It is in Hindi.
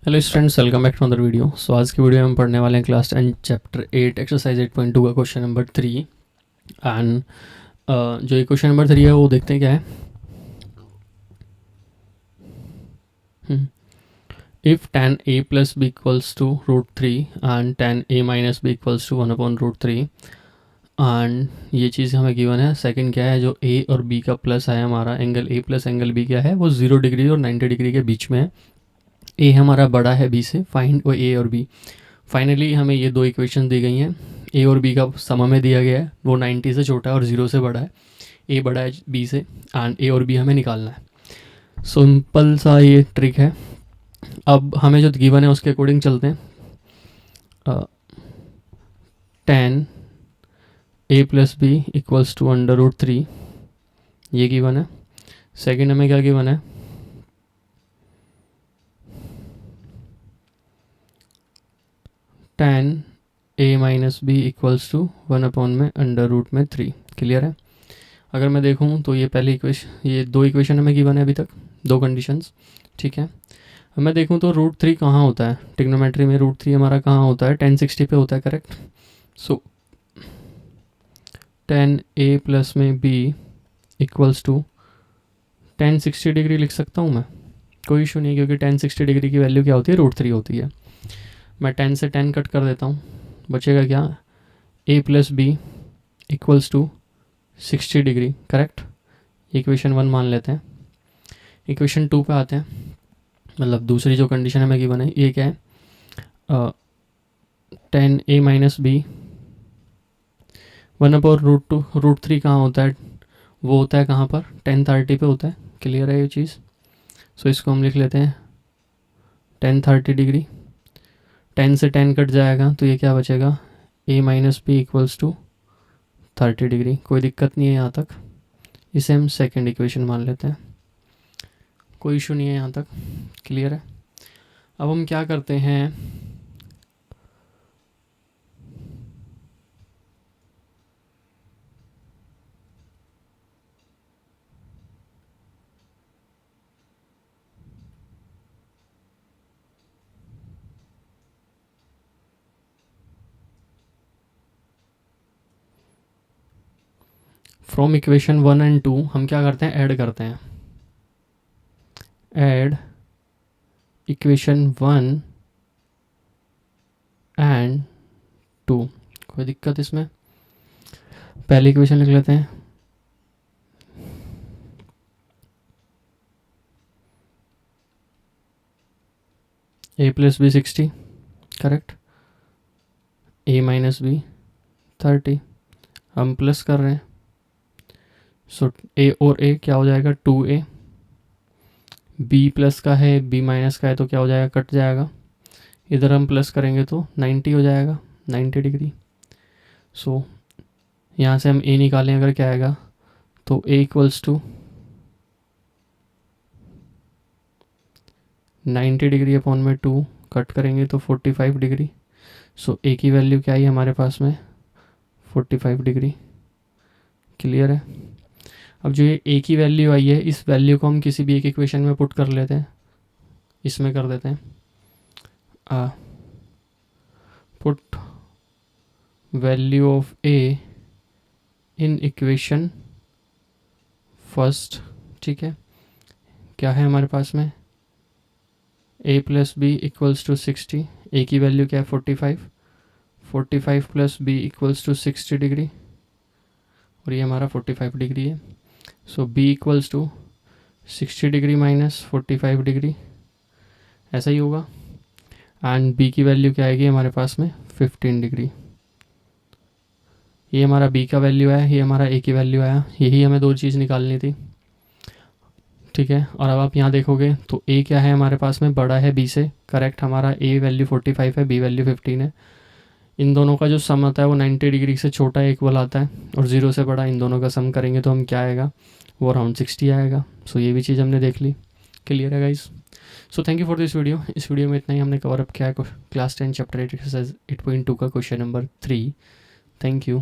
Hello students, welcome back to other video. So आज की वीडियो में हम पढ़ने वाले हैं क्लास 10 चैप्टर 8 एक्सरसाइज 8.2 का क्वेश्चन नंबर 3। एंड जो ये क्वेश्चन नंबर 3 है वो देखते हैं क्या है। If tan a plus b equals to √3 and tan a minus b equals to 1/√3 and ये चीज़ हमें गिवन है। सेकंड क्या है, जो a और b का प्लस है हमारा angle a plus angle b क्या है, वो 0 डिग्री और 90 डिग्री के बीच में है। a हमारा बड़ा है b से, फाइंड वो a और b। फाइनली हमें ये दो इक्वेशन दी गई हैं। ए और बी का सम हमें दिया गया है, वो 90 से छोटा है और 0 से बड़ा है। ए बड़ा है बी से एंड ए और बी हमें निकालना है। सिंपल सा ये ट्रिक है। अब हमें जो गिवन है उसके अकॉर्डिंग चलते हैं। Tan a plus b equals to √3 ये गिवन है। सेकंड हमें क्या गिवन है, tan a minus b equals to 1/√3। Clear है। अगर मैं देखूँ तो ये पहली इक्वेशन, ये दो इक्वेशन हमें गिवन है अभी तक, दो कंडीशंस। ठीक है। अब मैं देखूँ तो √3 कहाँ होता है ट्रिग्नोमेट्री में, √3 हमारा कहाँ होता है, tan 60 पे होता है, correct. So tan a plus में b equals to tan 60 degree लिख सकता हूँ मैं, कोई इशू नहीं, क्योंकि tan 60 डिग्री की वैल्यू क्या होती है, √3 होती है। मैं 10 से 10 कट कर देता हूँ, बचेगा क्या, a plus b equals to 60 degree, correct. Equation 1 मान लेते हैं। इक्वेशन 2 पे आते हैं, मतलब दूसरी जो कंडीशन हमें गिवन है ये क्या है, tan a माइनस बी 1/√3 कहाँ होता है, वो होता है कहाँ पर, tan 30 पे होता है। क्लियर है ये चीज़। सो इसको हम लिख लेते हैं tan 30 डिग्री। 10 से 10 कट जाएगा तो ये क्या बचेगा, a minus b equals to 30 degree. कोई दिक्कत नहीं है यहाँ तक। इसे हम सेकेंड इक्वेशन मान लेते हैं, कोई इशू नहीं है यहाँ तक। क्लियर है। अब हम क्या करते हैं, फ्रॉम इक्वेशन 1 एंड 2 हम क्या करते हैं, ऐड करते हैं। ऐड इक्वेशन 1 एंड 2, कोई दिक्कत इसमें। पहली इक्वेशन लिख लेते हैं, a plus b 60, correct, a minus b 30, हम प्लस कर रहे हैं। सो a और a क्या हो जाएगा, 2a। b प्लस का है, b माइनस का है, तो क्या हो जाएगा, कट जाएगा। इधर हम प्लस करेंगे तो 90 हो जाएगा, 90 डिग्री। सो यहाँ से हम a निकालें अगर क्या आएगा, तो a equals to 90 degree upon में 2 कट करेंगे तो 45 डिग्री। सो a की वैल्यू क्या आई हमारे पास में, 45 डिग्री। क्लियर है। अब जो ये a की वैल्यू आई है, इस वैल्यू को हम किसी भी एक इक्वेशन में पुट कर लेते हैं। इसमें कर देते हैं, put value of a in equation first. ठीक है। क्या है हमारे पास में, a plus b equals to 60, a की वैल्यू क्या है 45, 45 plus b equals to 60 degree, और ये हमारा 45 डिग्री है। So b equals to 60 degree minus 45 degree, ऐसा ही होगा। एंड b की वैल्यू क्या आएगी हमारे पास में, 15 डिग्री। ये हमारा b का वैल्यू आया, ये हमारा a की वैल्यू आया, यही हमें दो चीज़ निकालनी थी। ठीक है। और अब आप यहाँ देखोगे तो a क्या है हमारे पास में, बड़ा है b से, करेक्ट। हमारा a वैल्यू 45 है, b वैल्यू 15 है। इन दोनों का जो सम आता है वो 90 डिग्री से छोटा इक्वल आता है, और 0 से बड़ा। इन दोनों का सम करेंगे तो हम क्या आएगा, वो अराउंड 60 आएगा। सो ये भी चीज़ हमने देख ली। क्लियर है guys. So thank you for this video. इस वीडियो में इतना ही हमने कवर अप किया है क्लास 10 चैप्टर 8 एक्सरसाइज 8.2 का क्वेश्चन नंबर 3। Thank you.